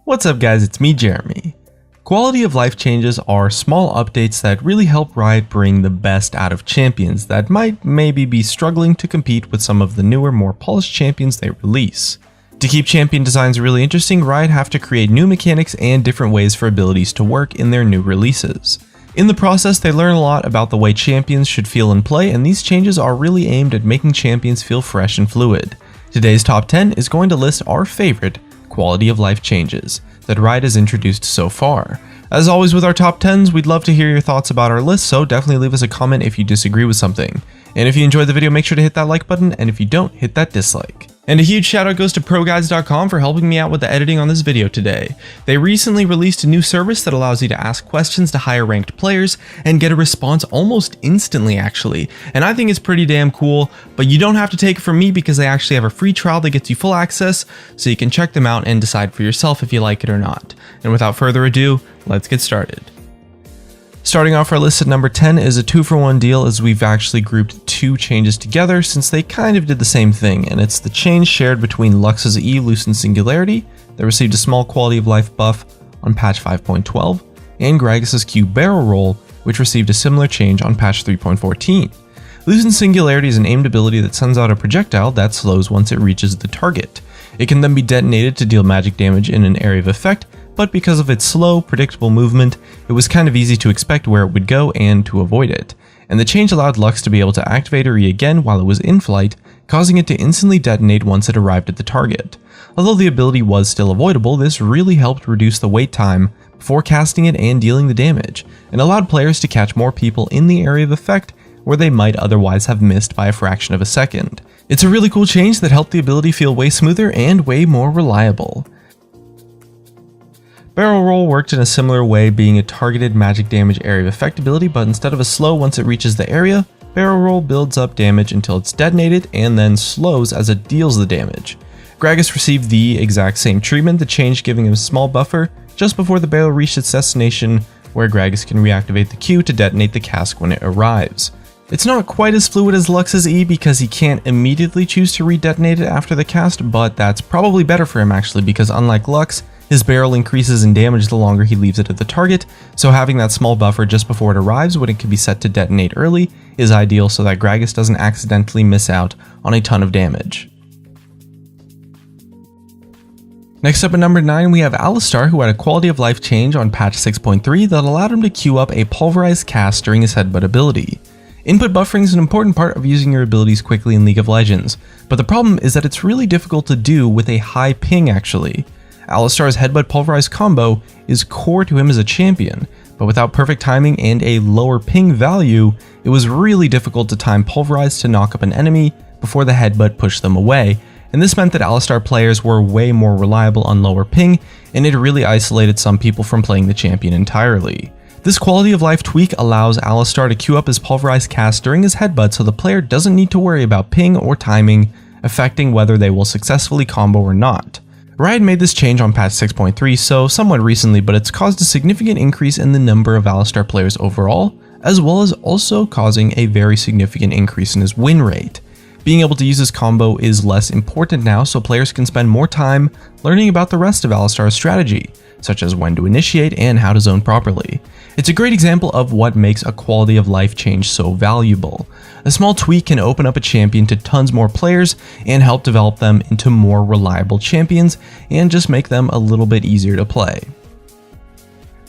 What's up guys, it's me Jeremy. Quality of life changes are small updates that really help Riot bring the best out of champions that might maybe be struggling to compete with some of the newer, more polished champions they release. To keep champion designs really interesting, Riot have to create new mechanics and different ways for abilities to work in their new releases. In the process, they learn a lot about the way champions should feel in play, and these changes are really aimed at making champions feel fresh and fluid. Today's top 10 is going to list our favorite quality of life changes that Riot has introduced so far. As always with our top 10s, we'd love to hear your thoughts about our list, so definitely leave us a comment if you disagree with something. And if you enjoyed the video, make sure to hit that like button, and if you don't, hit that dislike. And a huge shout out goes to ProGuides.com for helping me out with the editing on this video today. They recently released a new service that allows you to ask questions to higher ranked players and get a response almost instantly actually. And I think it's pretty damn cool, but you don't have to take it from me because they actually have a free trial that gets you full access, so you can check them out and decide for yourself if you like it or not. And without further ado, let's get started. Starting off our list at number 10 is a 2-for-1 deal, as we've actually grouped two changes together since they kind of did the same thing, and it's the change shared between Lux's E Loosened Singularity that received a small quality of life buff on patch 5.12, and Gragas's Q Barrel Roll, which received a similar change on patch 3.14. Loosened Singularity is an aimed ability that sends out a projectile that slows once it reaches the target. It can then be detonated to deal magic damage in an area of effect, but because of its slow, predictable movement, it was kind of easy to expect where it would go and to avoid it. And the change allowed Lux to be able to activate her E again while it was in flight, causing it to instantly detonate once it arrived at the target. Although the ability was still avoidable, this really helped reduce the wait time before casting it and dealing the damage, and allowed players to catch more people in the area of effect where they might otherwise have missed by a fraction of a second. It's a really cool change that helped the ability feel way smoother and way more reliable. Barrel Roll worked in a similar way, being a targeted magic damage area of effect ability, but instead of a slow once it reaches the area, Barrel Roll builds up damage until it's detonated and then slows as it deals the damage. Gragas received the exact same treatment, the change giving him a small buffer just before the barrel reached its destination, where Gragas can reactivate the Q to detonate the cask when it arrives. It's not quite as fluid as Lux's E because he can't immediately choose to redetonate it after the cast, but that's probably better for him actually, because unlike Lux, his barrel increases in damage the longer he leaves it at the target, so having that small buffer just before it arrives when it can be set to detonate early is ideal so that Gragas doesn't accidentally miss out on a ton of damage. Next up at number 9, we have Alistar, who had a quality of life change on patch 6.3 that allowed him to queue up a pulverized cast during his headbutt ability. Input buffering is an important part of using your abilities quickly in League of Legends, but the problem is that it's really difficult to do with a high ping actually. Alistar's headbutt pulverized combo is core to him as a champion, but without perfect timing and a lower ping value, it was really difficult to time pulverize to knock up an enemy before the headbutt pushed them away, and this meant that Alistar players were way more reliable on lower ping, and it really isolated some people from playing the champion entirely. This quality of life tweak allows Alistar to queue up his pulverized cast during his headbutt so the player doesn't need to worry about ping or timing affecting whether they will successfully combo or not. Riot made this change on patch 6.3, so somewhat recently, but it's caused a significant increase in the number of Alistar players overall, as well as also causing a very significant increase in his win rate. Being able to use his combo is less important now, so players can spend more time learning about the rest of Alistar's strategy, such as when to initiate and how to zone properly. It's a great example of what makes a quality of life change so valuable. A small tweak can open up a champion to tons more players and help develop them into more reliable champions and just make them a little bit easier to play.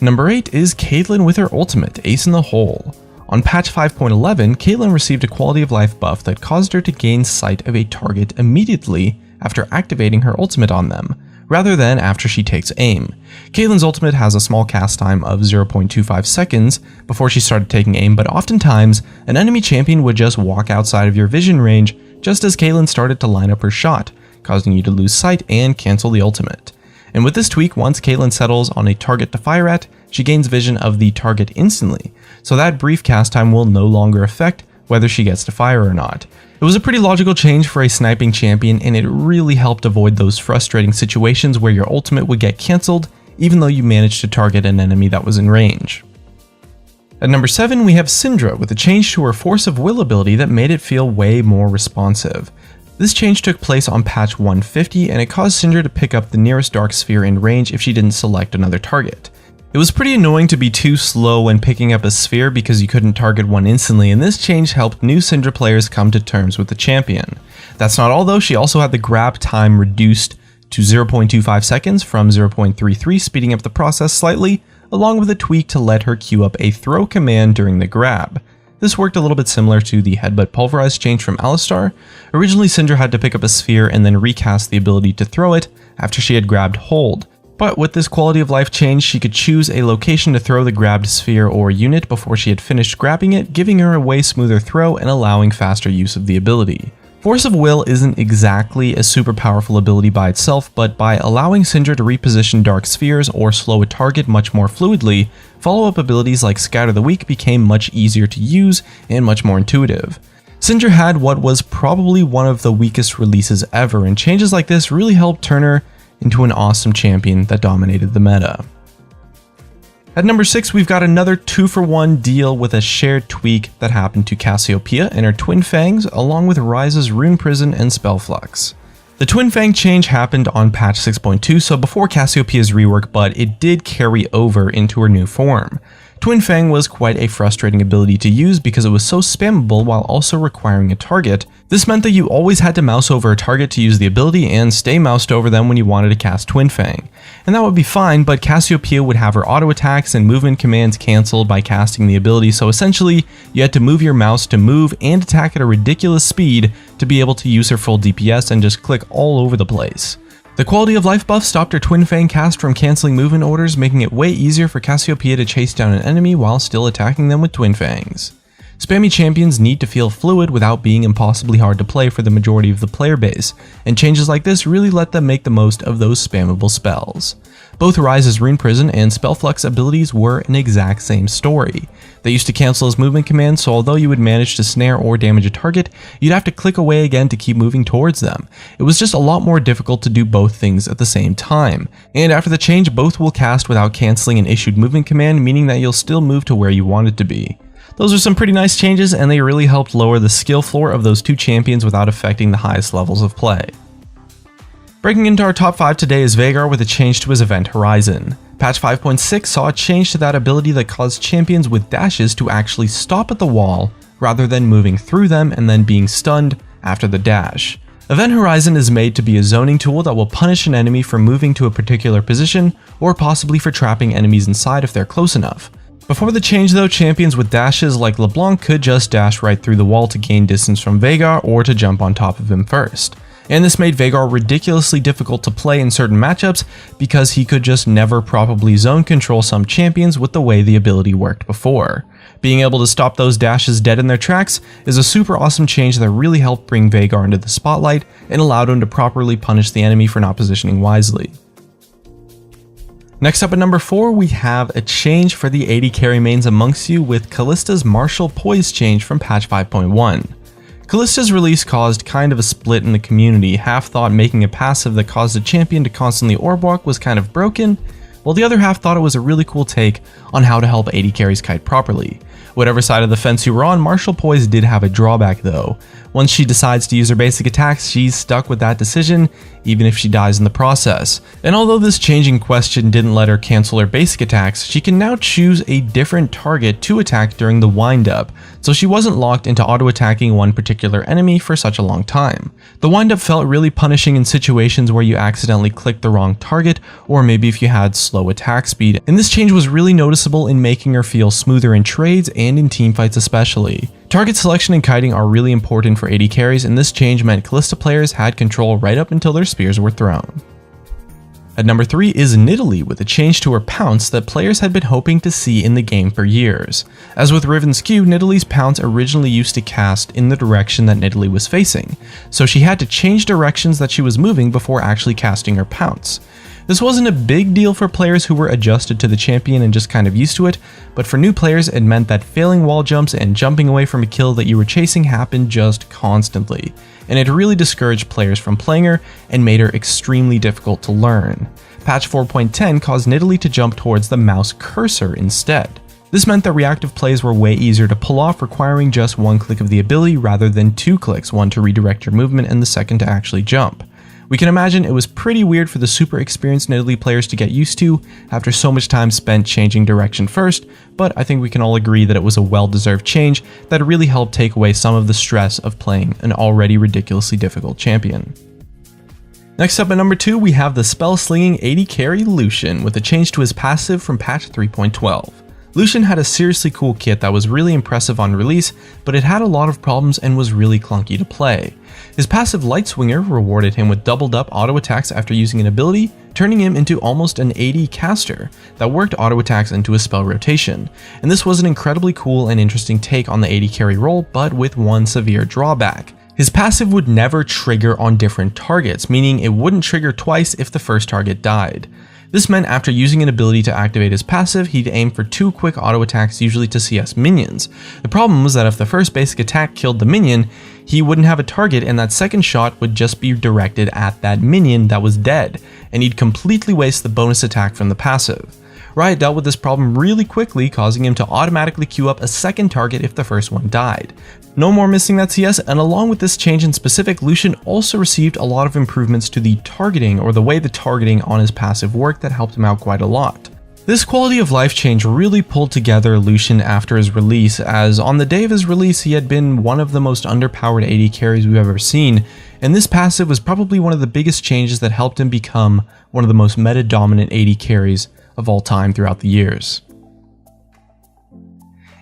Number 8 is Caitlyn with her ultimate, Ace in the Hole. On patch 5.11, Caitlyn received a quality of life buff that caused her to gain sight of a target immediately after activating her ultimate on them, rather than after she takes aim. Caitlyn's ultimate has a small cast time of 0.25 seconds before she started taking aim, but oftentimes, an enemy champion would just walk outside of your vision range just as Caitlyn started to line up her shot, causing you to lose sight and cancel the ultimate. And with this tweak, once Caitlyn settles on a target to fire at, she gains vision of the target instantly, so that brief cast time will no longer affect whether she gets to fire or not. It was a pretty logical change for a sniping champion, and it really helped avoid those frustrating situations where your ultimate would get cancelled even though you managed to target an enemy that was in range. At number 7, we have Syndra with a change to her Force of Will ability that made it feel way more responsive. This change took place on patch 150 and it caused Syndra to pick up the nearest dark sphere in range if she didn't select another target. It was pretty annoying to be too slow when picking up a sphere because you couldn't target one instantly, and this change helped new Syndra players come to terms with the champion. That's not all though, she also had the grab time reduced to 0.25 seconds from 0.33, speeding up the process slightly, along with a tweak to let her queue up a throw command during the grab. This worked a little bit similar to the Headbutt Pulverize change from Alistar. Originally Syndra had to pick up a sphere and then recast the ability to throw it after she had grabbed hold. But with this quality of life change, she could choose a location to throw the grabbed sphere or unit before she had finished grabbing it, giving her a way smoother throw and allowing faster use of the ability. Force of Will isn't exactly a super powerful ability by itself, but by allowing Syndra to reposition dark spheres or slow a target much more fluidly, follow-up abilities like Scatter the Weak became much easier to use and much more intuitive. Syndra had what was probably one of the weakest releases ever, and changes like this really helped turn her into an awesome champion that dominated the meta. At number 6, we've got another 2-for-1 deal with a shared tweak that happened to Cassiopeia and her Twin Fangs, along with Ryze's Rune Prison and Spell Flux. The Twin Fang change happened on patch 6.2, so before Cassiopeia's rework, but it did carry over into her new form. Twin Fang was quite a frustrating ability to use because it was so spammable while also requiring a target. This meant that you always had to mouse over a target to use the ability and stay moused over them when you wanted to cast Twin Fang. And that would be fine, but Cassiopeia would have her auto attacks and movement commands cancelled by casting the ability, so essentially you had to move your mouse to move and attack at a ridiculous speed to be able to use her full DPS and just click all over the place. The quality of life buff stopped her Twin Fang cast from cancelling movement orders, making it way easier for Cassiopeia to chase down an enemy while still attacking them with Twin Fangs. Spammy champions need to feel fluid without being impossibly hard to play for the majority of the player base, and changes like this really let them make the most of those spammable spells. Both Ryze's Rune Prison and Spell Flux abilities were an exact same story. They used to cancel as movement commands, so although you would manage to snare or damage a target, you'd have to click away again to keep moving towards them. It was just a lot more difficult to do both things at the same time. And after the change, both will cast without cancelling an issued movement command, meaning that you'll still move to where you wanted to be. Those are some pretty nice changes, and they really helped lower the skill floor of those two champions without affecting the highest levels of play. Breaking into our top 5 today is Veigar with a change to his event Horizon. Patch 5.6 saw a change to that ability that caused champions with dashes to actually stop at the wall rather than moving through them and then being stunned after the dash. Event Horizon is made to be a zoning tool that will punish an enemy for moving to a particular position or possibly for trapping enemies inside if they're close enough. Before the change though, champions with dashes like LeBlanc could just dash right through the wall to gain distance from Veigar or to jump on top of him first. And this made Veigar ridiculously difficult to play in certain matchups because he could just never properly zone control some champions with the way the ability worked before. Being able to stop those dashes dead in their tracks is a super awesome change that really helped bring Veigar into the spotlight and allowed him to properly punish the enemy for not positioning wisely. Next up at number 4, we have a change for the AD carry mains amongst you with Kalista's Martial Poise change from patch 5.1. Kalista's release caused kind of a split in the community. Half thought making a passive that caused a champion to constantly orb walk was kind of broken, while the other half thought it was a really cool take on how to help AD carries kite properly. Whatever side of the fence you were on, Martial Poise did have a drawback though. Once she decides to use her basic attacks, she's stuck with that decision, even if she dies in the process. And although this changing question didn't let her cancel her basic attacks, she can now choose a different target to attack during the windup, so she wasn't locked into auto-attacking one particular enemy for such a long time. The windup felt really punishing in situations where you accidentally clicked the wrong target, or maybe if you had slow attack speed, and this change was really noticeable in making her feel smoother in trades and in teamfights especially. Target selection and kiting are really important for AD carries, and this change meant Kalista players had control right up until their spears were thrown. At number 3 is Nidalee with a change to her Pounce that players had been hoping to see in the game for years. As with Riven's Q, Nidalee's Pounce originally used to cast in the direction that Nidalee was facing, so she had to change directions that she was moving before actually casting her Pounce. This wasn't a big deal for players who were adjusted to the champion and just kind of used to it, but for new players it meant that failing wall jumps and jumping away from a kill that you were chasing happened just constantly, and it really discouraged players from playing her and made her extremely difficult to learn. Patch 4.10 caused Nidalee to jump towards the mouse cursor instead. This meant that reactive plays were way easier to pull off, requiring just one click of the ability rather than 2 clicks, one to redirect your movement and the second to actually jump. We can imagine it was pretty weird for the super experienced Nidalee players to get used to after so much time spent changing direction first, but I think we can all agree that it was a well-deserved change that really helped take away some of the stress of playing an already ridiculously difficult champion. Next up at number 2, we have the spell-slinging AD carry Lucian with a change to his passive from patch 3.12. Lucian had a seriously cool kit that was really impressive on release, but it had a lot of problems and was really clunky to play. His passive Light Swinger rewarded him with doubled up auto attacks after using an ability, turning him into almost an AD caster that worked auto attacks into a spell rotation. And this was an incredibly cool and interesting take on the AD carry role, but with one severe drawback. His passive would never trigger on different targets, meaning it wouldn't trigger twice if the first target died. This meant after using an ability to activate his passive, he'd aim for 2 quick auto attacks, usually to CS minions. The problem was that if the first basic attack killed the minion, he wouldn't have a target and that second shot would just be directed at that minion that was dead, and he'd completely waste the bonus attack from the passive. Riot dealt with this problem really quickly, causing him to automatically queue up a second target if the first one died. No more missing that CS, and along with this change in specific, Lucian also received a lot of improvements to the targeting, or the way the targeting on his passive worked, that helped him out quite a lot. This quality of life change really pulled together Lucian after his release, as on the day of his release he had been one of the most underpowered AD carries we've ever seen, and this passive was probably one of the biggest changes that helped him become one of the most meta-dominant AD carries of all time throughout the years.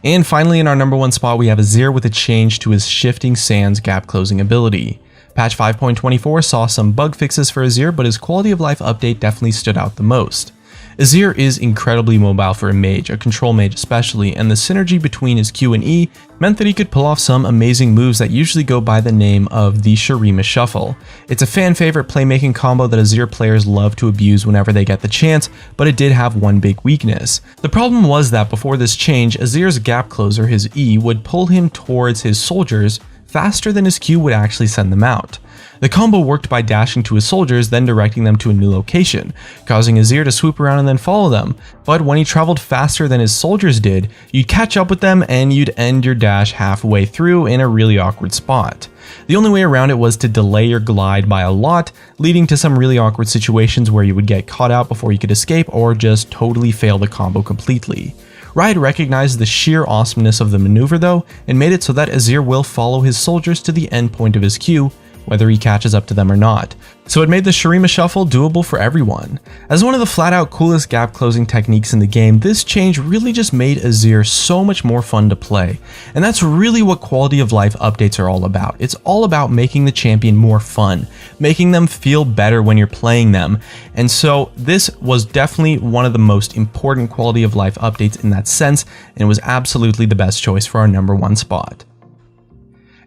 And finally, in our number 1 spot, we have Azir with a change to his Shifting Sands gap closing ability. Patch 5.24 saw some bug fixes for Azir, but his quality of life update definitely stood out the most. Azir is incredibly mobile for a mage, a control mage especially, and the synergy between his Q and E meant that he could pull off some amazing moves that usually go by the name of the Shurima Shuffle. It's a fan favorite playmaking combo that Azir players love to abuse whenever they get the chance, but it did have one big weakness. The problem was that before this change, Azir's gap closer, his E, would pull him towards his soldiers faster than his Q would actually send them out. The combo worked by dashing to his soldiers, then directing them to a new location, causing Azir to swoop around and then follow them. But when he traveled faster than his soldiers did, you'd catch up with them and you'd end your dash halfway through in a really awkward spot. The only way around it was to delay your glide by a lot, leading to some really awkward situations where you would get caught out before you could escape or just totally fail the combo completely. Riot recognized the sheer awesomeness of the maneuver though, and made it so that Azir will follow his soldiers to the end point of his Q, whether he catches up to them or not. So it made the Shurima Shuffle doable for everyone. As one of the flat out coolest gap closing techniques in the game, this change really just made Azir so much more fun to play. And that's really what quality of life updates are all about. It's all about making the champion more fun, making them feel better when you're playing them. And so this was definitely one of the most important quality of life updates in that sense, and it was absolutely the best choice for our number 1 spot.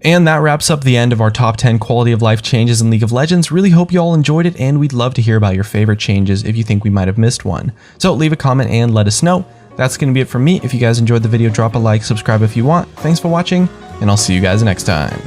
And that wraps up the end of our top 10 quality of life changes in League of Legends. Really hope you all enjoyed it, and we'd love to hear about your favorite changes if you think we might have missed one. So leave a comment and let us know. That's going to be it from me. If you guys enjoyed the video, drop a like, subscribe if you want. Thanks for watching, and I'll see you guys next time.